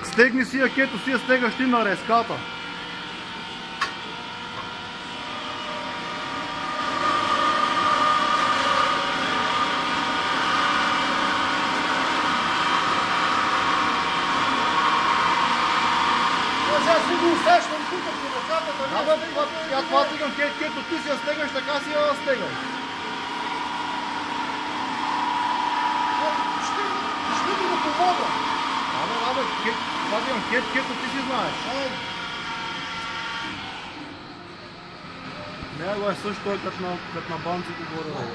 Стегни си я, кето си я стегаш ти на резката. Сега си го усещам тук по ръката да не Я това цигам, кето ти си я стегаш, така си я стегаш. Ще ми го помогна. Това цигам, кето ти си знаеш. Не го е също той като на банците горе.